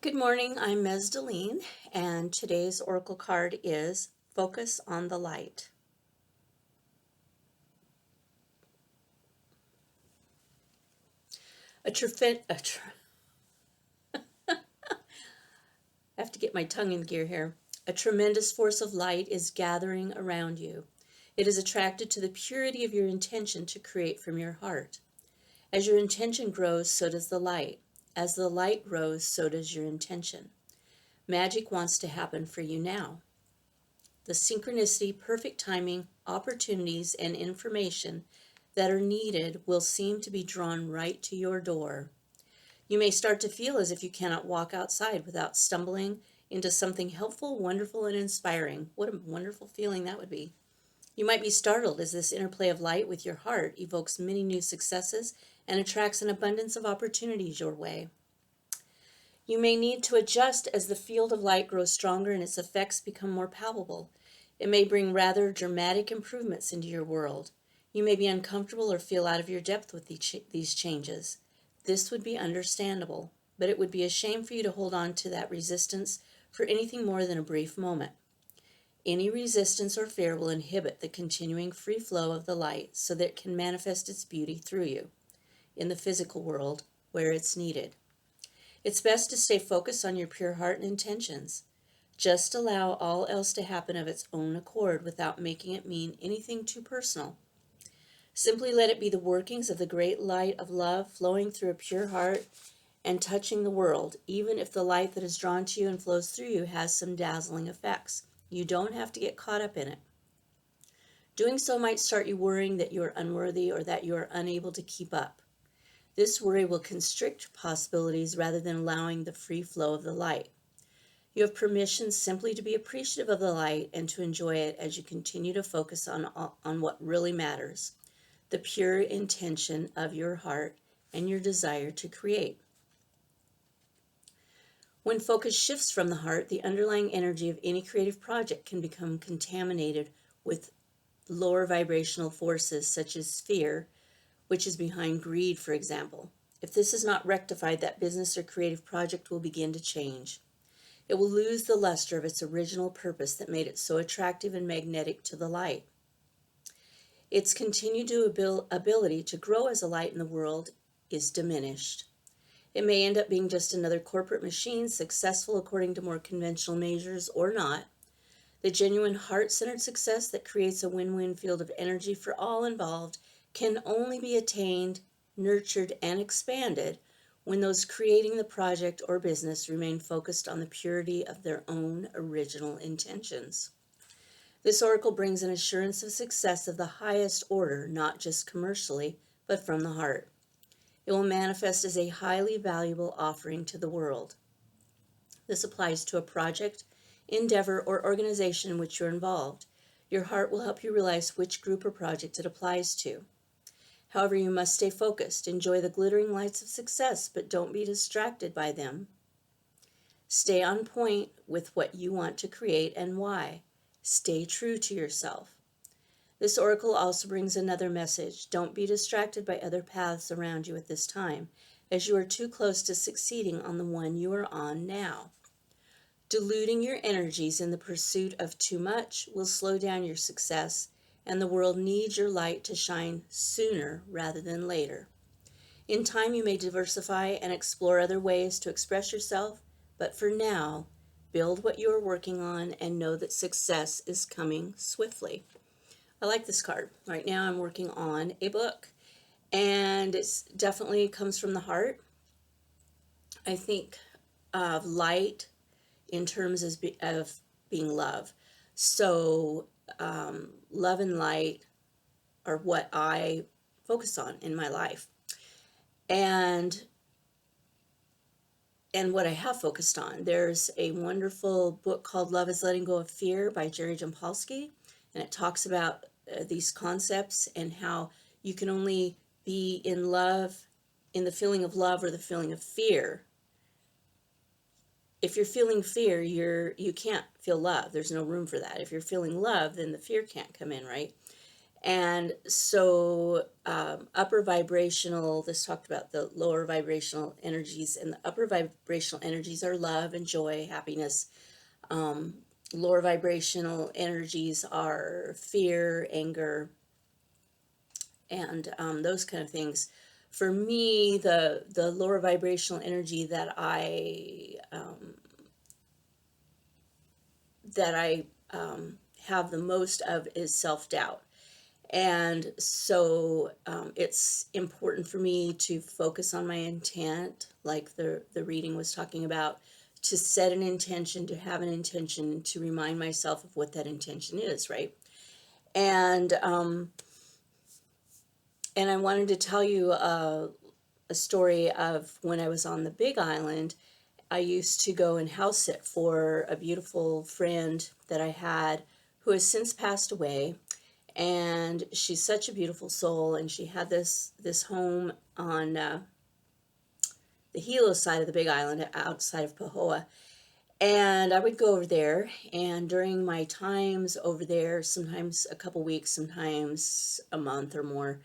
Good morning, I'm Ms. Deline, and today's oracle card is Focus on the Light. I have to get my tongue in gear here. A tremendous force of light is gathering around you. It is attracted to the purity of your intention to create from your heart. As your intention grows, so does the light. As the light grows, so does your intention. Magic wants to happen for you now. The synchronicity, perfect timing, opportunities, and information that are needed will seem to be drawn right to your door. You may start to feel as if you cannot walk outside without stumbling into something helpful, wonderful, and inspiring. What a wonderful feeling that would be. You might be startled as this interplay of light with your heart evokes many new successes and attracts an abundance of opportunities your way. You may need to adjust as the field of light grows stronger and its effects become more palpable. It may bring rather dramatic improvements into your world. You may be uncomfortable or feel out of your depth with these changes. This would be understandable, but it would be a shame for you to hold on to that resistance for anything more than a brief moment. Any resistance or fear will inhibit the continuing free flow of the light so that it can manifest its beauty through you in the physical world where it's needed. It's best to stay focused on your pure heart and intentions. Just allow all else to happen of its own accord without making it mean anything too personal. Simply let it be the workings of the great light of love flowing through a pure heart and touching the world, even if the light that is drawn to you and flows through you has some dazzling effects. You don't have to get caught up in it. Doing so might start you worrying that you are unworthy or that you are unable to keep up. This worry will constrict possibilities rather than allowing the free flow of the light. You have permission simply to be appreciative of the light and to enjoy it as you continue to focus on what really matters, the pure intention of your heart and your desire to create. When focus shifts from the heart, the underlying energy of any creative project can become contaminated with lower vibrational forces such as fear, which is behind greed, for example. If this is not rectified, that business or creative project will begin to change. It will lose the luster of its original purpose that made it so attractive and magnetic to the light. Its continued ability to grow as a light in the world is diminished. It may end up being just another corporate machine, successful according to more conventional measures or not. The genuine heart-centered success that creates a win-win field of energy for all involved can only be attained, nurtured, and expanded when those creating the project or business remain focused on the purity of their own original intentions. This oracle brings an assurance of success of the highest order, not just commercially, but from the heart. It will manifest as a highly valuable offering to the world. This applies to a project, endeavor, or organization in which you're involved. Your heart will help you realize which group or project it applies to. However, you must stay focused. Enjoy the glittering lights of success, but don't be distracted by them. Stay on point with what you want to create and why. Stay true to yourself. This oracle also brings another message. Don't be distracted by other paths around you at this time, as you are too close to succeeding on the one you are on now. Diluting your energies in the pursuit of too much will slow down your success, and the world needs your light to shine sooner rather than later. In time, you may diversify and explore other ways to express yourself, but for now, build what you are working on and know that success is coming swiftly. I like this card. Right now, I'm working on a book, and it definitely comes from the heart. I think of light in terms of being love. So, love and light are what I focus on in my life. And what I have focused on. There's a wonderful book called Love is Letting Go of Fear by Jerry Jampolsky, and it talks about these concepts and how you can only be in love, in the feeling of love or the feeling of fear. If you're feeling fear, you can't feel love. There's no room for that. If you're feeling love, then the fear can't come in, right? And so upper vibrational, this talked about the lower vibrational energies, and the upper vibrational energies are love and joy, happiness. Lower vibrational energies are fear, anger, and those kind of things. For me, the lower vibrational energy that I have the most of is self-doubt. And so it's important for me to focus on my intent, like the reading was talking about, to set an intention, to have an intention, to remind myself of what that intention is, right? And I wanted to tell you a story of when I was on the Big Island. I used to go and house sit for a beautiful friend that I had who has since passed away. And she's such a beautiful soul, and she had this home on the Hilo side of the Big Island, outside of Pahoa. And I would go over there, and during my times over there, sometimes a couple weeks, sometimes a month or more,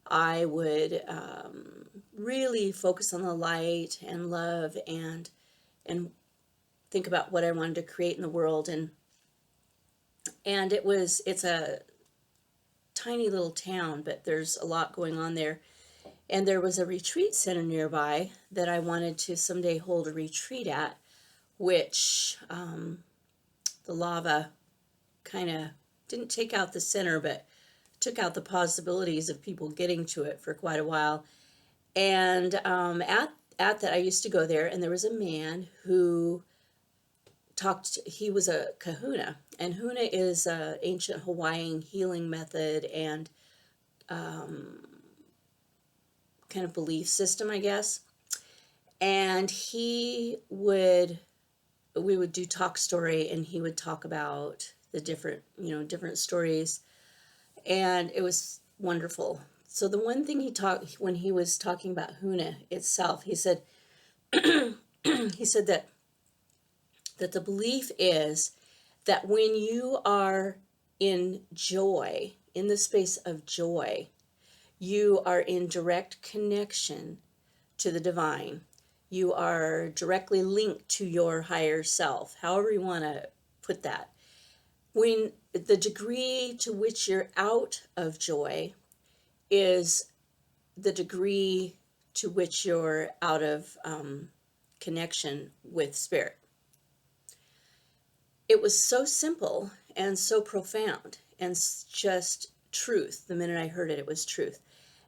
I would really focus on the light and love, and think about what I wanted to create in the world. And it's a tiny little town, but there's a lot going on there. And there was a retreat center nearby that I wanted to someday hold a retreat at, which the lava kind of didn't take out the center, but took out the possibilities of people getting to it for quite a while. And at that, I used to go there, and there was a man who he was a kahuna, and huna is an ancient Hawaiian healing method and kind of belief system, I guess. And we would do talk story, and he would talk about the different stories, and it was wonderful. So the one thing when he was talking about huna itself, he said he said that the belief is that when you are in joy, in the space of joy, you are in direct connection to the divine. You are directly linked to your higher self, however you want to put that. When the degree to which you're out of joy is the degree to which you're out of connection with spirit. It was so simple and so profound, and just truth. The minute I heard it, it was truth.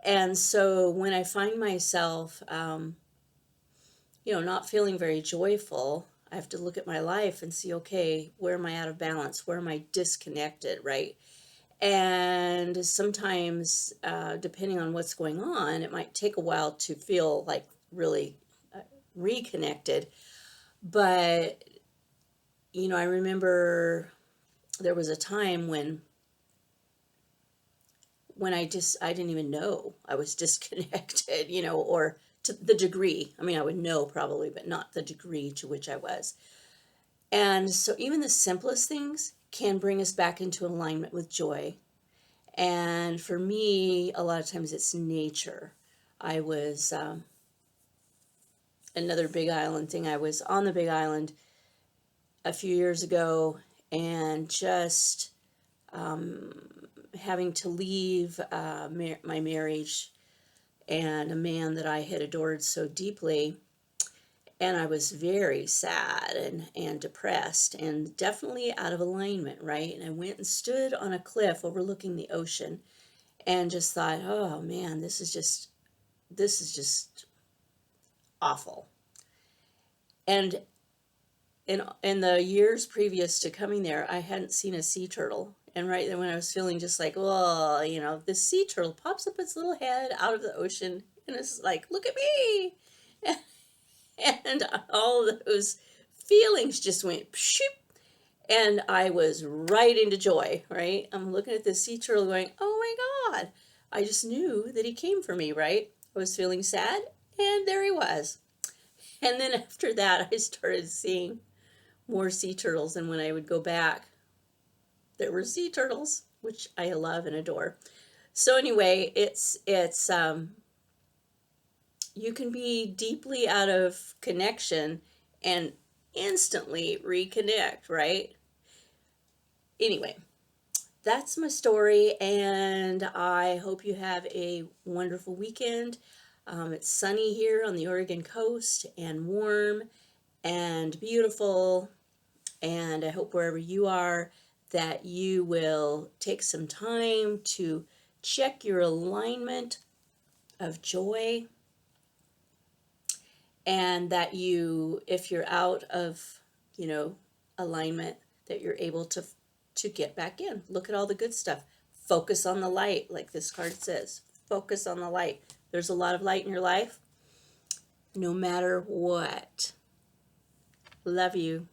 And so when I find myself, not feeling very joyful, I have to look at my life and see, okay, where am I out of balance? Where am I disconnected, right? And sometimes, depending on what's going on, it might take a while to feel like really reconnected. But I remember there was a time when I didn't even know I was disconnected, or to the degree. I mean, I would know probably, but not the degree to which I was. And so even the simplest things can bring us back into alignment with joy. And for me, a lot of times it's nature. I was, another Big Island thing, I was on the Big Island a few years ago, and just having to leave my marriage and a man that I had adored so deeply. And I was very sad and depressed, and definitely out of alignment, right? And I went and stood on a cliff overlooking the ocean, and just thought, oh man, this is just awful. And in the years previous to coming there, I hadn't seen a sea turtle. And right then when I was feeling just like, oh, this sea turtle pops up its little head out of the ocean, and it's like, look at me. And all those feelings just went pshoo, and I was right into joy, right? I'm looking at this sea turtle going, oh my God, I just knew that he came for me, right? I was feeling sad, and there he was. And then after that, I started seeing more sea turtles, and when I would go back, there were sea turtles, which I love and adore. So anyway, it's you can be deeply out of connection and instantly reconnect, right? Anyway, that's my story, and I hope you have a wonderful weekend. It's sunny here on the Oregon coast and warm and beautiful, and I hope wherever you are that you will take some time to check your alignment of joy, and that you, if you're out of, you know, alignment, that you're able to get back in. Look at all the good stuff. Focus on the light, like this card says. Focus on the light. There's a lot of light in your life, no matter what. Love you.